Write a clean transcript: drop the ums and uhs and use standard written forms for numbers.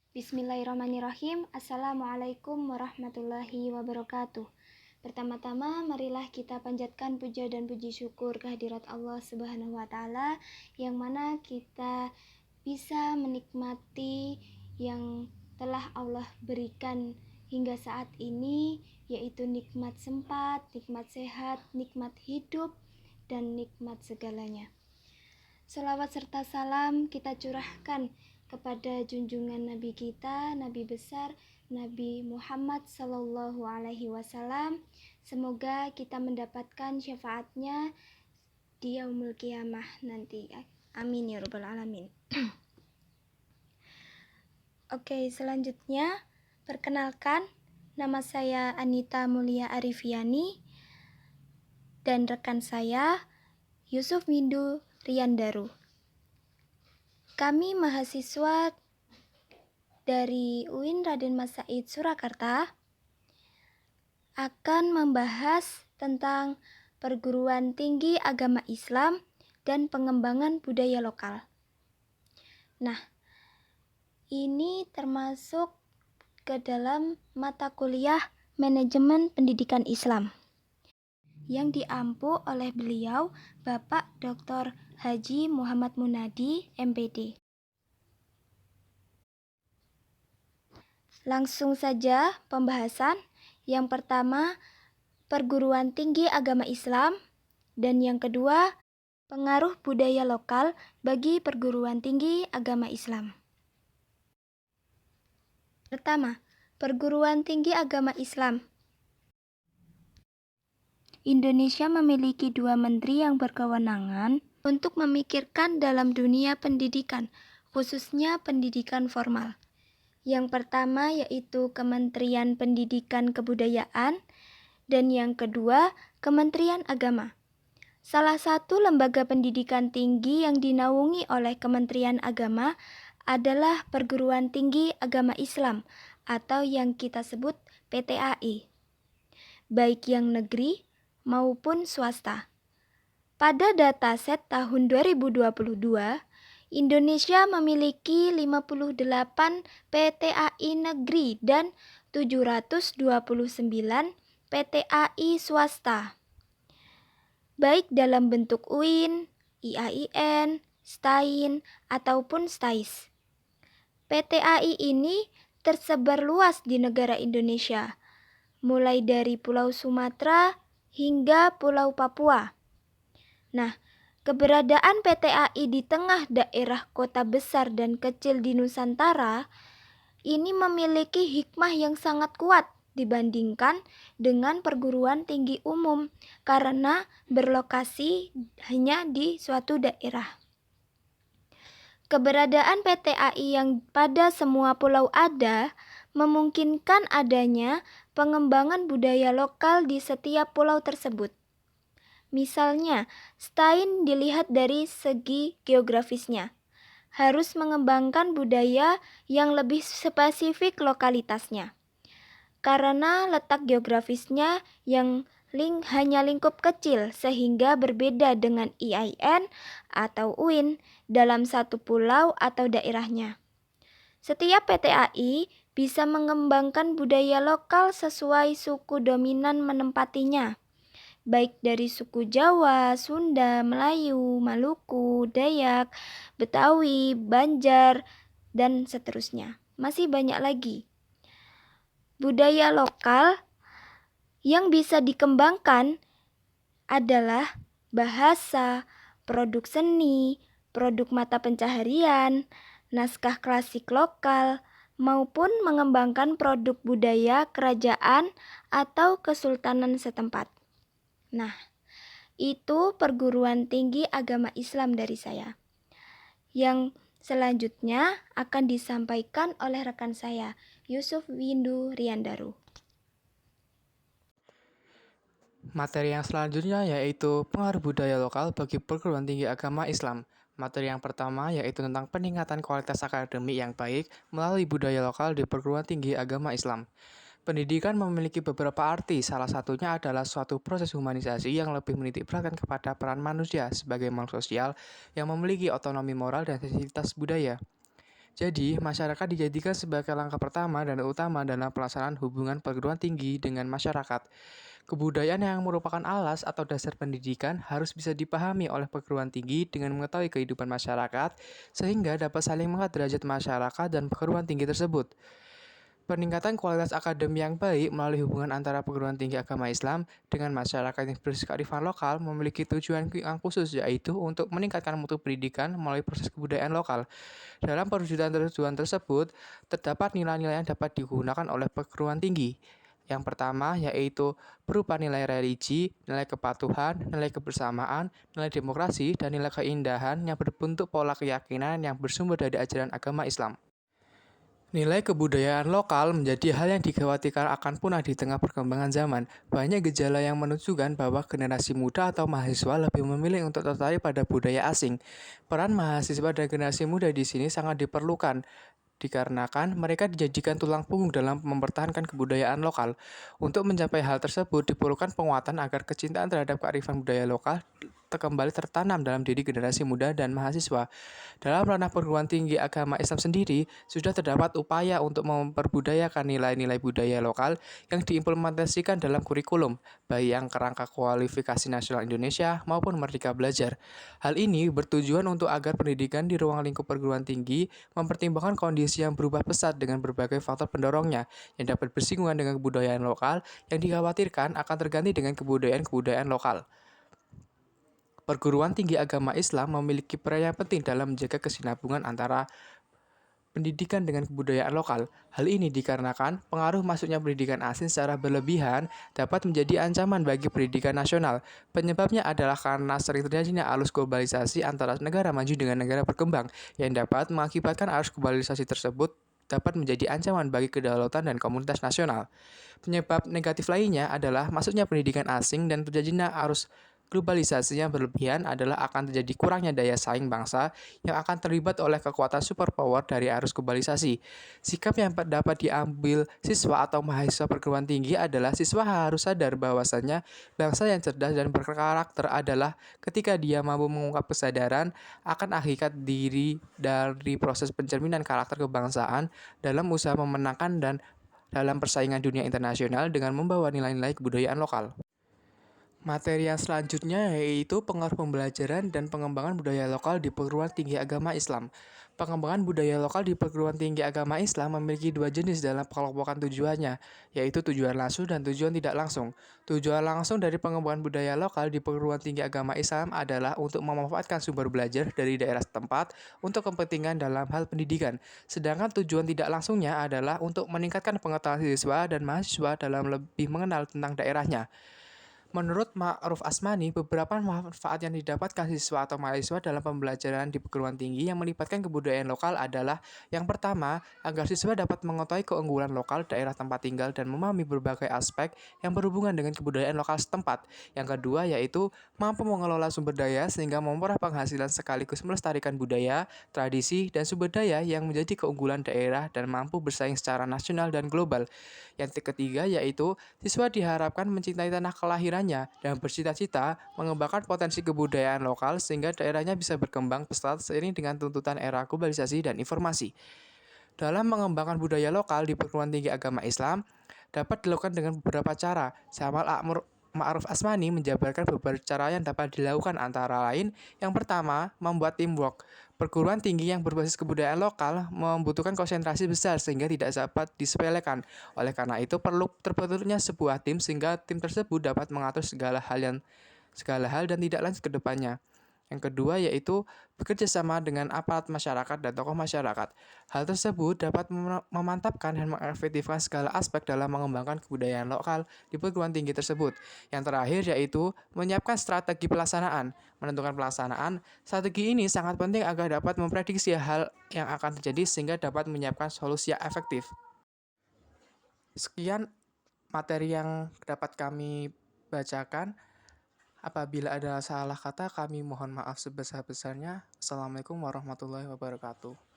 Bismillahirrahmanirrahim. Assalamualaikum warahmatullahi wabarakatuh. Pertama-tama, marilah kita panjatkan puja dan puji syukur kehadirat Allah Subhanahu wa Ta'ala, yang mana kita bisa menikmati yang telah Allah berikan hingga saat ini, yaitu nikmat sempat, nikmat sehat, nikmat hidup, dan nikmat segalanya. Sholawat serta salam kita curahkan kepada junjungan Nabi kita, Nabi besar, Nabi Muhammad Sallallahu Alaihi Wasallam. Semoga kita mendapatkan syafaatnya di yaumul qiyamah nanti. Amin ya rabbal alamin. Oke, selanjutnya perkenalkan, nama saya Anita Mulia Arifiani dan rekan saya Yusuf Windu Riandaru. Kami mahasiswa dari UIN Raden Mas Said Surakarta akan membahas tentang perguruan tinggi agama Islam dan pengembangan budaya lokal. Nah, ini termasuk ke dalam mata kuliah Manajemen Pendidikan Islam yang diampu oleh beliau Bapak Dr. Haji Muhammad Munadi, MPD. Langsung saja pembahasan. Yang pertama, perguruan tinggi agama Islam, dan yang kedua, pengaruh budaya lokal bagi perguruan tinggi agama Islam. Pertama, perguruan tinggi agama Islam. Indonesia memiliki 2 menteri yang berkewenangan untuk memikirkan dalam dunia pendidikan, khususnya pendidikan formal. Yang pertama yaitu Kementerian Pendidikan Kebudayaan, dan yang kedua Kementerian Agama. Salah satu lembaga pendidikan tinggi yang dinaungi oleh Kementerian Agama adalah Perguruan Tinggi Agama Islam atau yang kita sebut PTAI, baik yang negeri maupun swasta. Pada dataset tahun 2022, Indonesia memiliki 58 PTAI negeri dan 729 PTAI swasta, baik dalam bentuk UIN, IAIN, STAIN, ataupun STAIS. PTAI ini tersebar luas di negara Indonesia, mulai dari Pulau Sumatera hingga Pulau Papua. Nah, keberadaan PTAI di tengah daerah kota besar dan kecil di Nusantara ini memiliki hikmah yang sangat kuat dibandingkan dengan perguruan tinggi umum karena berlokasi hanya di suatu daerah. Keberadaan PTAI yang pada semua pulau ada memungkinkan adanya pengembangan budaya lokal di setiap pulau tersebut. Misalnya, STAIN dilihat dari segi geografisnya, harus mengembangkan budaya yang lebih spesifik lokalitasnya. Karena letak geografisnya yang hanya lingkup kecil sehingga berbeda dengan IAIN atau UIN dalam satu pulau atau daerahnya. Setiap PTAI bisa mengembangkan budaya lokal sesuai suku dominan menempatinya, baik dari suku Jawa, Sunda, Melayu, Maluku, Dayak, Betawi, Banjar, dan seterusnya. Masih banyak lagi. Budaya lokal yang bisa dikembangkan adalah bahasa, produk seni, produk mata pencaharian, naskah klasik lokal, maupun mengembangkan produk budaya kerajaan atau kesultanan setempat. Nah, itu perguruan tinggi agama Islam dari saya. Yang selanjutnya akan disampaikan oleh rekan saya, Yusuf Windu Riandaru. Materi yang selanjutnya yaitu pengaruh budaya lokal bagi perguruan tinggi agama Islam. Materi yang pertama yaitu tentang peningkatan kualitas akademik yang baik melalui budaya lokal di perguruan tinggi agama Islam. Pendidikan memiliki beberapa arti, salah satunya adalah suatu proses humanisasi yang lebih menitik beratkan kepada peran manusia sebagai makhluk sosial yang memiliki otonomi moral dan sensitivitas budaya. Jadi, masyarakat dijadikan sebagai langkah pertama dan utama dalam pelaksanaan hubungan perguruan tinggi dengan masyarakat. Kebudayaan yang merupakan alas atau dasar pendidikan harus bisa dipahami oleh perguruan tinggi dengan mengetahui kehidupan masyarakat, sehingga dapat saling mengangkat derajat masyarakat dan perguruan tinggi tersebut. Peningkatan kualitas akademi yang baik melalui hubungan antara perguruan tinggi agama Islam dengan masyarakat yang berkearifan lokal memiliki tujuan yang khusus, yaitu untuk meningkatkan mutu pendidikan melalui proses kebudayaan lokal. Dalam perwujudan tujuan tersebut, terdapat nilai-nilai yang dapat digunakan oleh perguruan tinggi. Yang pertama yaitu berupa nilai religi, nilai kepatuhan, nilai kebersamaan, nilai demokrasi, dan nilai keindahan yang berbentuk pola keyakinan yang bersumber dari ajaran agama Islam. Nilai kebudayaan lokal menjadi hal yang dikhawatirkan akan punah di tengah perkembangan zaman. Banyak gejala yang menunjukkan bahwa generasi muda atau mahasiswa lebih memilih untuk tertarik pada budaya asing. Peran mahasiswa dan generasi muda di sini sangat diperlukan, dikarenakan mereka dijadikan tulang punggung dalam mempertahankan kebudayaan lokal. Untuk mencapai hal tersebut, diperlukan penguatan agar kecintaan terhadap kearifan budaya lokal kembali tertanam dalam diri generasi muda dan mahasiswa. Dalam ranah perguruan tinggi agama Islam sendiri, sudah terdapat upaya untuk memperbudayakan nilai-nilai budaya lokal yang diimplementasikan dalam kurikulum, baik yang kerangka kualifikasi nasional Indonesia maupun Merdeka Belajar. Hal ini bertujuan untuk agar pendidikan di ruang lingkup perguruan tinggi mempertimbangkan kondisi yang berubah pesat dengan berbagai faktor pendorongnya yang dapat bersinggungan dengan kebudayaan lokal yang dikhawatirkan akan terganti dengan kebudayaan-kebudayaan lokal. Perguruan tinggi agama Islam memiliki peran yang penting dalam menjaga kesinambungan antara pendidikan dengan kebudayaan lokal. Hal ini dikarenakan pengaruh masuknya pendidikan asing secara berlebihan dapat menjadi ancaman bagi pendidikan nasional. Penyebabnya adalah karena sering terjadinya arus globalisasi antara negara maju dengan negara berkembang yang dapat mengakibatkan arus globalisasi tersebut dapat menjadi ancaman bagi kedaulatan dan komunitas nasional. Penyebab negatif lainnya adalah masuknya pendidikan asing dan terjadinya arus globalisasi yang berlebihan adalah akan terjadi kurangnya daya saing bangsa yang akan terlibat oleh kekuatan superpower dari arus globalisasi. Sikap yang dapat diambil siswa atau mahasiswa perguruan tinggi adalah siswa harus sadar bahwasannya bangsa yang cerdas dan berkarakter adalah ketika dia mampu mengungkap kesadaran akan hakikat diri dari proses pencerminan karakter kebangsaan dalam usaha memenangkan dan dalam persaingan dunia internasional dengan membawa nilai-nilai kebudayaan lokal. Materi yang selanjutnya yaitu pengaruh pembelajaran dan pengembangan budaya lokal di perguruan tinggi agama Islam. Pengembangan budaya lokal di perguruan tinggi agama Islam memiliki dua jenis dalam pengelompokan tujuannya, yaitu tujuan langsung dan tujuan tidak langsung. Tujuan langsung dari pengembangan budaya lokal di perguruan tinggi agama Islam adalah untuk memanfaatkan sumber belajar dari daerah setempat untuk kepentingan dalam hal pendidikan. Sedangkan tujuan tidak langsungnya adalah untuk meningkatkan pengetahuan siswa dan mahasiswa dalam lebih mengenal tentang daerahnya. Menurut Ma'ruf Asmani, beberapa manfaat yang didapatkan siswa atau mahasiswa dalam pembelajaran di perguruan tinggi yang melibatkan kebudayaan lokal adalah yang pertama, agar siswa dapat mengetahui keunggulan lokal daerah tempat tinggal dan memahami berbagai aspek yang berhubungan dengan kebudayaan lokal setempat. Yang kedua, yaitu mampu mengelola sumber daya sehingga memperoleh penghasilan sekaligus melestarikan budaya, tradisi, dan sumber daya yang menjadi keunggulan daerah dan mampu bersaing secara nasional dan global. Yang ketiga, yaitu siswa diharapkan mencintai tanah kelahirannya dan bercita-cita mengembangkan potensi kebudayaan lokal sehingga daerahnya bisa berkembang pesat seiring dengan tuntutan era globalisasi dan informasi. Dalam mengembangkan budaya lokal di perguruan tinggi agama Islam dapat dilakukan dengan beberapa cara. Ma'ruf Asmani menjabarkan beberapa cara yang dapat dilakukan antara lain yang pertama, membuat teamwork. Perguruan tinggi yang berbasis kebudayaan lokal membutuhkan konsentrasi besar sehingga tidak dapat disepelekan. Oleh karena itu perlu terbentuknya sebuah tim sehingga tim tersebut dapat mengatur segala hal dan tidak lanjut ke depannya. Yang kedua yaitu bekerja sama dengan aparat masyarakat dan tokoh masyarakat. Hal tersebut dapat memantapkan dan mengefektifkan segala aspek dalam mengembangkan kebudayaan lokal di perguruan tinggi tersebut. Yang terakhir yaitu menyiapkan strategi pelaksanaan. Menentukan pelaksanaan, strategi ini sangat penting agar dapat memprediksi hal yang akan terjadi sehingga dapat menyiapkan solusi yang efektif. Sekian materi yang dapat kami bacakan. Apabila ada salah kata, kami mohon maaf sebesar-besarnya. Assalamualaikum warahmatullahi wabarakatuh.